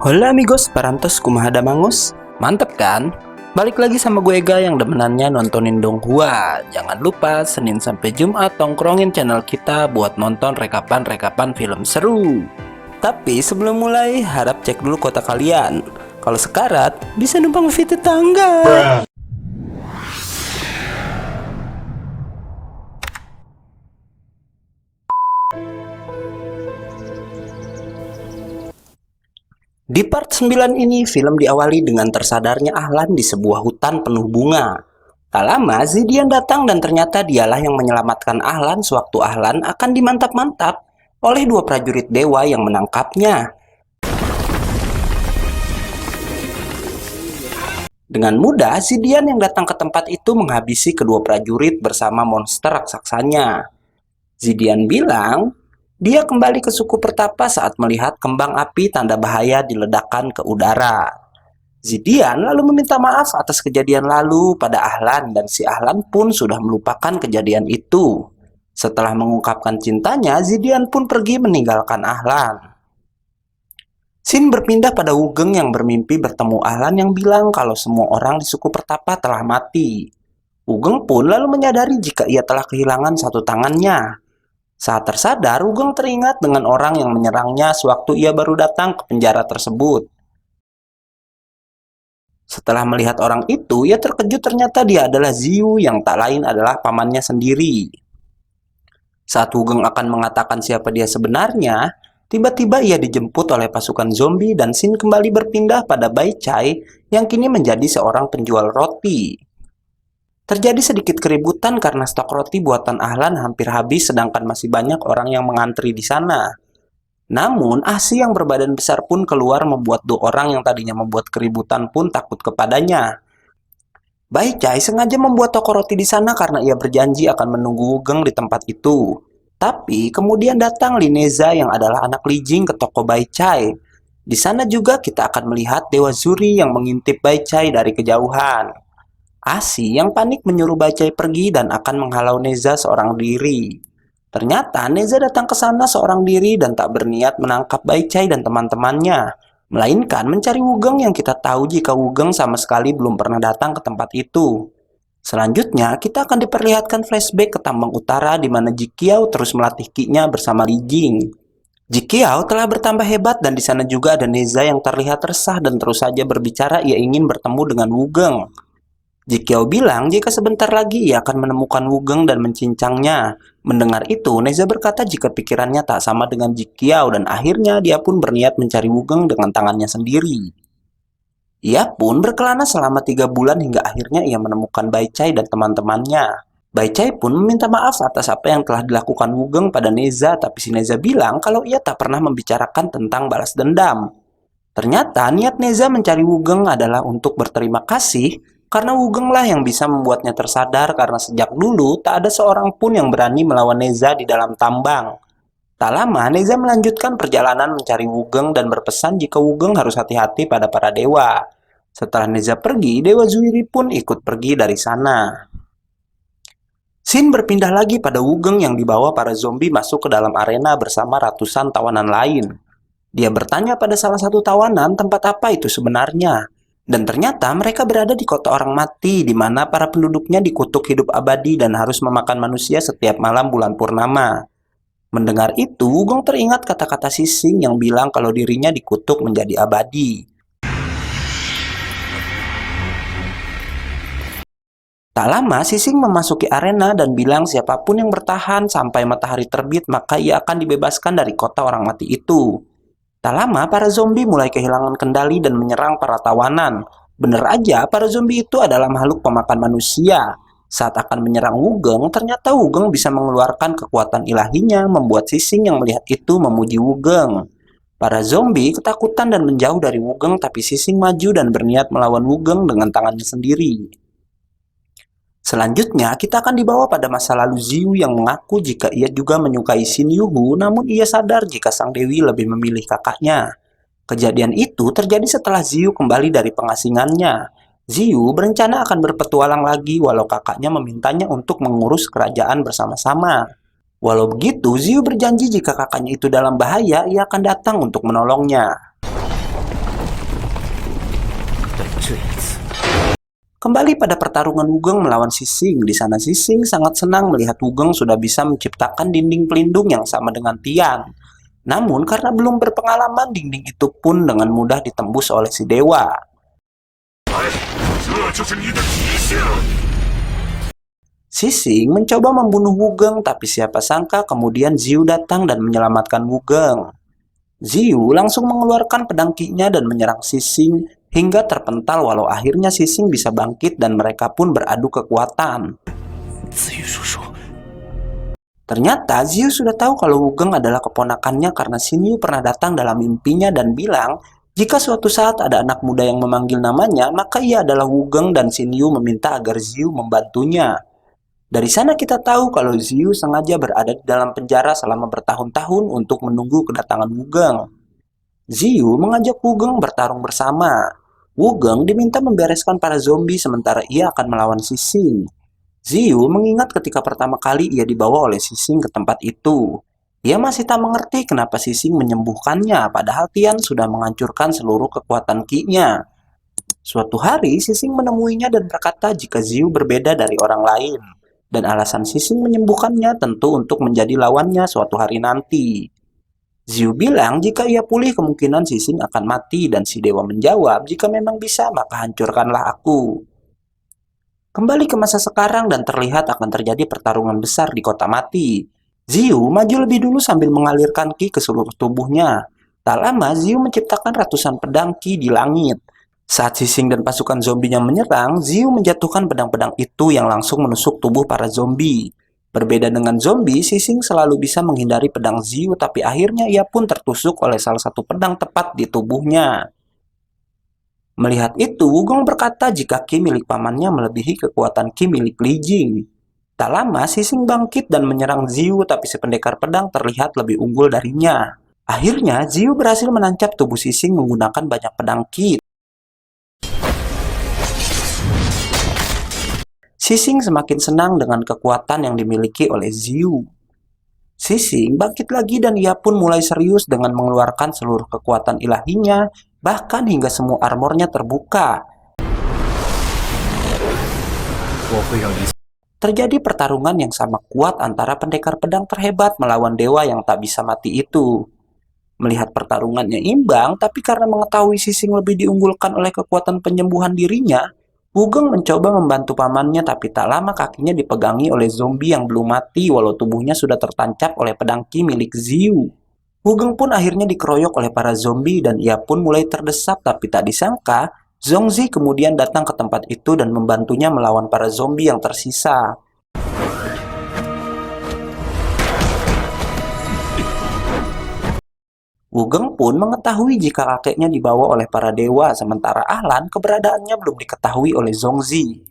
Hola amigos, parantos kumaha damangus? Mantep kan? Balik lagi sama gue Ega yang demenannya nontonin Donghua. Jangan lupa Senin sampai Jumat tongkrongin channel kita buat nonton rekapan-rekapan film seru. Tapi sebelum mulai, harap cek dulu kota kalian. Kalau sekarat, bisa numpang wifi tetangga. Di part 9 ini, film diawali dengan tersadarnya Ahlan di sebuah hutan penuh bunga. Tak lama, Zidian datang dan ternyata dialah yang menyelamatkan Ahlan sewaktu Ahlan akan dimantap-mantap oleh dua prajurit dewa yang menangkapnya. Dengan mudah, Zidian yang datang ke tempat itu menghabisi kedua prajurit bersama monster raksasanya. Zidian bilang, dia kembali ke suku pertapa saat melihat kembang api tanda bahaya diledakkan ke udara. Zidian lalu meminta maaf atas kejadian lalu pada Ahlan dan si Ahlan pun sudah melupakan kejadian itu. Setelah mengungkapkan cintanya, Zidian pun pergi meninggalkan Ahlan. Sin berpindah pada Wugeng yang bermimpi bertemu Ahlan yang bilang kalau semua orang di suku pertapa telah mati. Wugeng pun lalu menyadari jika ia telah kehilangan satu tangannya. Saat tersadar, Wugeng teringat dengan orang yang menyerangnya sewaktu ia baru datang ke penjara tersebut. Setelah melihat orang itu, ia terkejut ternyata dia adalah Ziyu yang tak lain adalah pamannya sendiri. Saat Wugeng akan mengatakan siapa dia sebenarnya, tiba-tiba ia dijemput oleh pasukan zombie dan Sin kembali berpindah pada Bai Chai yang kini menjadi seorang penjual roti. Terjadi sedikit keributan karena stok roti buatan Ahlan hampir habis sedangkan masih banyak orang yang mengantri di sana. Namun, Asi yang berbadan besar pun keluar membuat dua orang yang tadinya membuat keributan pun takut kepadanya. Bai Chai sengaja membuat toko roti di sana karena ia berjanji akan menunggu Wugeng di tempat itu. Tapi, kemudian datang Lineza yang adalah anak Li Jing ke toko Bai Chai. Di sana juga kita akan melihat Dewa Zuri yang mengintip Bai Chai dari kejauhan. Asi yang panik menyuruh Bai Chai pergi dan akan menghalau Neza seorang diri. Ternyata Neza datang ke sana seorang diri dan tak berniat menangkap Bai Chai dan teman-temannya, melainkan mencari Wugeng yang kita tahu jika Wugeng sama sekali belum pernah datang ke tempat itu. Selanjutnya, kita akan diperlihatkan flashback ke Tambang Utara di mana Jikiao terus melatih ki-nya bersama Li Jing. Jikiao telah bertambah hebat dan di sana juga ada Neza yang terlihat resah dan terus saja berbicara ia ingin bertemu dengan Wugeng. Jikiao bilang jika sebentar lagi ia akan menemukan Wugeng dan mencincangnya. Mendengar itu, Neza berkata jika pikirannya tak sama dengan Jikiao dan akhirnya dia pun berniat mencari Wugeng dengan tangannya sendiri. Ia pun berkelana selama 3 bulan hingga akhirnya ia menemukan Bai Chai dan teman-temannya. Bai Chai pun meminta maaf atas apa yang telah dilakukan Wugeng pada Neza, tapi si Neza bilang kalau ia tak pernah membicarakan tentang balas dendam. Ternyata niat Neza mencari Wugeng adalah untuk berterima kasih karena Wugeng lah yang bisa membuatnya tersadar karena sejak dulu tak ada seorang pun yang berani melawan Neza di dalam tambang. Tak lama, Neza melanjutkan perjalanan mencari Wugeng dan berpesan jika Wugeng harus hati-hati pada para dewa. Setelah Neza pergi, Dewa Zuiri pun ikut pergi dari sana. Sin berpindah lagi pada Wugeng yang dibawa para zombie masuk ke dalam arena bersama ratusan tawanan lain. Dia bertanya pada salah satu tawanan tempat apa itu sebenarnya. Dan ternyata mereka berada di kota orang mati, di mana para penduduknya dikutuk hidup abadi dan harus memakan manusia setiap malam bulan purnama. Mendengar itu, Wugong teringat kata-kata Sising yang bilang kalau dirinya dikutuk menjadi abadi. Tak lama, Sising memasuki arena dan bilang siapapun yang bertahan sampai matahari terbit maka ia akan dibebaskan dari kota orang mati itu. Tak lama, para zombie mulai kehilangan kendali dan menyerang para tawanan. Bener aja, para zombie itu adalah makhluk pemakan manusia. Saat akan menyerang Wugeng, ternyata Wugeng bisa mengeluarkan kekuatan ilahinya, membuat Sising yang melihat itu memuji Wugeng. Para zombie ketakutan dan menjauh dari Wugeng, tapi Sising maju dan berniat melawan Wugeng dengan tangannya sendiri. Selanjutnya, kita akan dibawa pada masa lalu Ziyu yang mengaku jika ia juga menyukai Shin Yuhu, namun ia sadar jika sang dewi lebih memilih kakaknya. Kejadian itu terjadi setelah Ziyu kembali dari pengasingannya. Ziyu berencana akan berpetualang lagi walau kakaknya memintanya untuk mengurus kerajaan bersama-sama. Walau begitu, Ziyu berjanji jika kakaknya itu dalam bahaya, ia akan datang untuk menolongnya. Kembali pada pertarungan Wugeng melawan Sising. Di sana Sising sangat senang melihat Wugeng sudah bisa menciptakan dinding pelindung yang sama dengan Tian. Namun karena belum berpengalaman, dinding itu pun dengan mudah ditembus oleh si dewa. Sising mencoba membunuh Wugeng, tapi siapa sangka kemudian Ziu datang dan menyelamatkan Wugeng. Ziu langsung mengeluarkan pedang Ki-nya dan menyerang Sising hingga terpental, walau akhirnya Sising bisa bangkit dan mereka pun beradu kekuatan. Ternyata Ziu sudah tahu kalau Wugeng adalah keponakannya karena Xinyu pernah datang dalam mimpinya dan bilang jika suatu saat ada anak muda yang memanggil namanya, maka ia adalah Wugeng dan Xinyu meminta agar Ziu membantunya. Dari sana kita tahu kalau Ziu sengaja berada di dalam penjara selama bertahun-tahun untuk menunggu kedatangan Wugeng. Ziu mengajak Wugeng bertarung bersama. Wugeng diminta membereskan para zombie sementara ia akan melawan Sising. Ziu mengingat ketika pertama kali ia dibawa oleh Sising ke tempat itu. Ia masih tak mengerti kenapa Sising menyembuhkannya, padahal Tian sudah menghancurkan seluruh kekuatan Ki-nya. Suatu hari, Sising menemuinya dan berkata jika Ziu berbeda dari orang lain. Dan alasan Sising menyembuhkannya tentu untuk menjadi lawannya suatu hari nanti. Ziu bilang jika ia pulih kemungkinan Sising akan mati dan si dewa menjawab jika memang bisa maka hancurkanlah aku. Kembali ke masa sekarang dan terlihat akan terjadi pertarungan besar di kota mati. Ziu maju lebih dulu sambil mengalirkan Ki ke seluruh tubuhnya. Tak lama Ziu menciptakan ratusan pedang Ki di langit. Saat Sising dan pasukan zombinya menyerang, Ziu menjatuhkan pedang-pedang itu yang langsung menusuk tubuh para zombie. Berbeda dengan zombie, Sising selalu bisa menghindari pedang Ziu, tapi akhirnya ia pun tertusuk oleh salah satu pedang tepat di tubuhnya. Melihat itu, Wugong berkata jika Ki milik pamannya melebihi kekuatan Ki milik Li Jing. Tak lama, Sising bangkit dan menyerang Ziu, tapi si pendekar pedang terlihat lebih unggul darinya. Akhirnya, Ziu berhasil menancap tubuh Sising menggunakan banyak pedang Ki. Sising semakin senang dengan kekuatan yang dimiliki oleh Ziu. Sising bangkit lagi dan ia pun mulai serius dengan mengeluarkan seluruh kekuatan ilahinya, bahkan hingga semua armornya terbuka. Terjadi pertarungan yang sama kuat antara pendekar pedang terhebat melawan dewa yang tak bisa mati itu. Melihat pertarungannya imbang, tapi karena mengetahui Sising lebih diunggulkan oleh kekuatan penyembuhan dirinya, Wugeng mencoba membantu pamannya, tapi tak lama kakinya dipegangi oleh zombie yang belum mati walau tubuhnya sudah tertancap oleh pedang Ki milik Ziu. Wugeng pun akhirnya dikeroyok oleh para zombie dan ia pun mulai terdesak, tapi tak disangka Zongzi kemudian datang ke tempat itu dan membantunya melawan para zombie yang tersisa. Wugeng pun mengetahui jika kakeknya dibawa oleh para dewa, sementara Ahlan keberadaannya belum diketahui oleh Zongzi.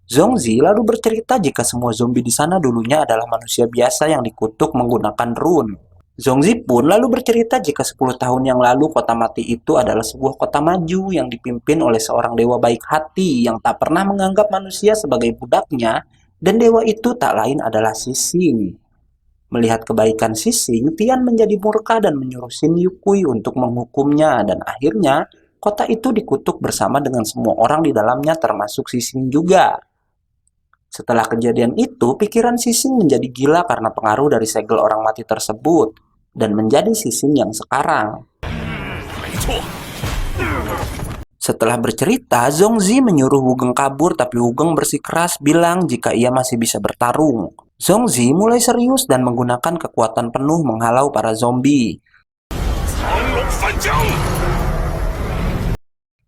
Zongzi lalu bercerita jika semua zombie di sana dulunya adalah manusia biasa yang dikutuk menggunakan rune. Zongzi pun lalu bercerita jika 10 tahun yang lalu kota mati itu adalah sebuah kota maju yang dipimpin oleh seorang dewa baik hati yang tak pernah menganggap manusia sebagai budaknya, dan dewa itu tak lain adalah Sising. Melihat kebaikan Sising, Tian menjadi murka dan menyuruh Xin Yukui untuk menghukumnya, dan akhirnya kota itu dikutuk bersama dengan semua orang di dalamnya termasuk Sising juga. Setelah kejadian itu, pikiran Sising menjadi gila karena pengaruh dari segel orang mati tersebut, dan menjadi Sising yang sekarang. Setelah bercerita, Zongzi menyuruh Wugeng kabur, tapi Wugeng bersikeras bilang jika ia masih bisa bertarung. Zongzi mulai serius dan menggunakan kekuatan penuh menghalau para zombie.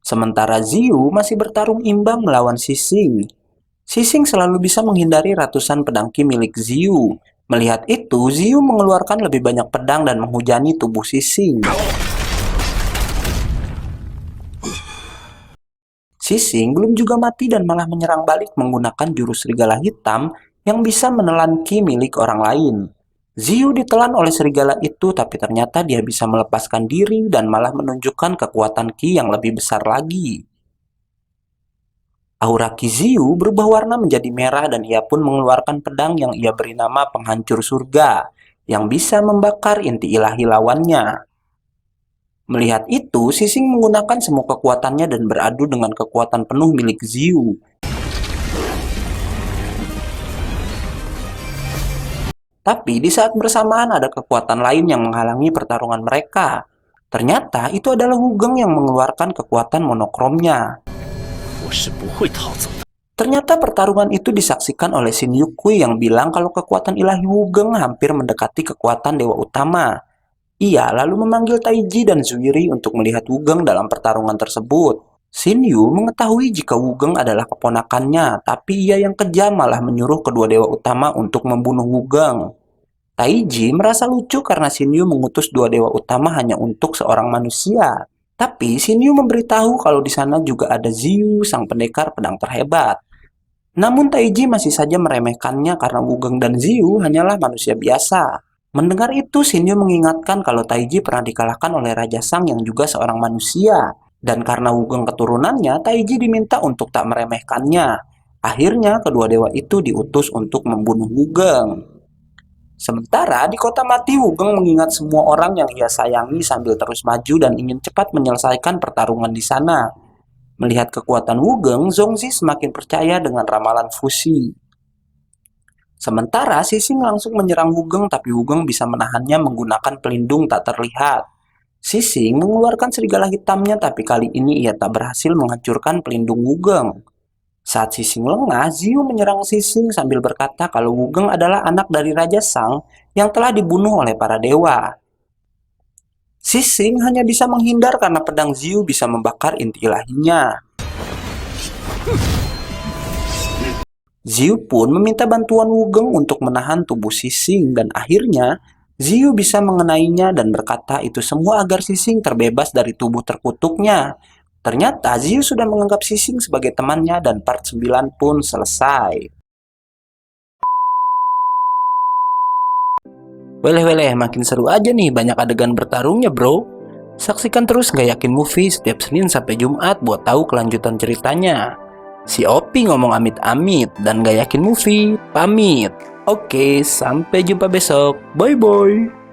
Sementara Ziu masih bertarung imbang melawan Sising. Sising selalu bisa menghindari ratusan pedang Ki milik Ziu. Melihat itu, Ziu mengeluarkan lebih banyak pedang dan menghujani tubuh Sising. Sising belum juga mati dan malah menyerang balik menggunakan jurus serigala hitam yang bisa menelan Ki milik orang lain. Ziu ditelan oleh serigala itu, tapi ternyata dia bisa melepaskan diri dan malah menunjukkan kekuatan Ki yang lebih besar lagi. Aura Ki Ziu berubah warna menjadi merah dan ia pun mengeluarkan pedang yang ia beri nama Penghancur Surga, yang bisa membakar inti ilahi lawannya. Melihat itu, Sising menggunakan semua kekuatannya dan beradu dengan kekuatan penuh milik Ziyu. Tapi di saat bersamaan ada kekuatan lain yang menghalangi pertarungan mereka. Ternyata itu adalah Wugeng yang mengeluarkan kekuatan monokromnya. Ternyata pertarungan itu disaksikan oleh Shin Yukui yang bilang kalau kekuatan ilahi Wugeng hampir mendekati kekuatan dewa utama. Ia lalu memanggil Taiji dan Zuiri untuk melihat Wugeng dalam pertarungan tersebut. Shin Yu mengetahui jika Wugeng adalah keponakannya, tapi ia yang kejam malah menyuruh kedua dewa utama untuk membunuh Wugeng. Taiji merasa lucu karena Shin Yu mengutus dua dewa utama hanya untuk seorang manusia. Tapi Shin Yu memberitahu kalau di sana juga ada Ziyu, sang pendekar pedang terhebat. Namun Taiji masih saja meremehkannya karena Wugeng dan Ziyu hanyalah manusia biasa. Mendengar itu, Shin Yu mengingatkan kalau Taiji pernah dikalahkan oleh Raja Sang yang juga seorang manusia. Dan karena Wugeng keturunannya, Taiji diminta untuk tak meremehkannya. Akhirnya, kedua dewa itu diutus untuk membunuh Wugeng. Sementara di kota mati, Wugeng mengingat semua orang yang ia sayangi sambil terus maju dan ingin cepat menyelesaikan pertarungan di sana. Melihat kekuatan Wugeng, Zongzi semakin percaya dengan ramalan Fushi. Sementara Sising langsung menyerang Wugeng, tapi Wugeng bisa menahannya menggunakan pelindung tak terlihat. Sising mengeluarkan serigala hitamnya, tapi kali ini ia tak berhasil menghancurkan pelindung Wugeng. Saat Sising lengah, Ziyu menyerang Sising sambil berkata kalau Wugeng adalah anak dari Raja Sang yang telah dibunuh oleh para dewa. Sising hanya bisa menghindar karena pedang Ziyu bisa membakar inti ilahinya. Ziyu pun meminta bantuan Wugeng untuk menahan tubuh Sising dan akhirnya Ziyu bisa mengenainya dan berkata itu semua agar Sising terbebas dari tubuh terkutuknya. Ternyata Ziyu sudah menganggap Sising sebagai temannya dan part 9 pun selesai. Weleh-weleh, makin seru aja nih, banyak adegan bertarungnya bro. Saksikan terus Nggak Yakin Movie setiap Senin sampai Jumat buat tahu kelanjutan ceritanya. Si Opi ngomong amit-amit dan Nggak Yakin Movie pamit. Oke, sampai jumpa besok. Bye-bye.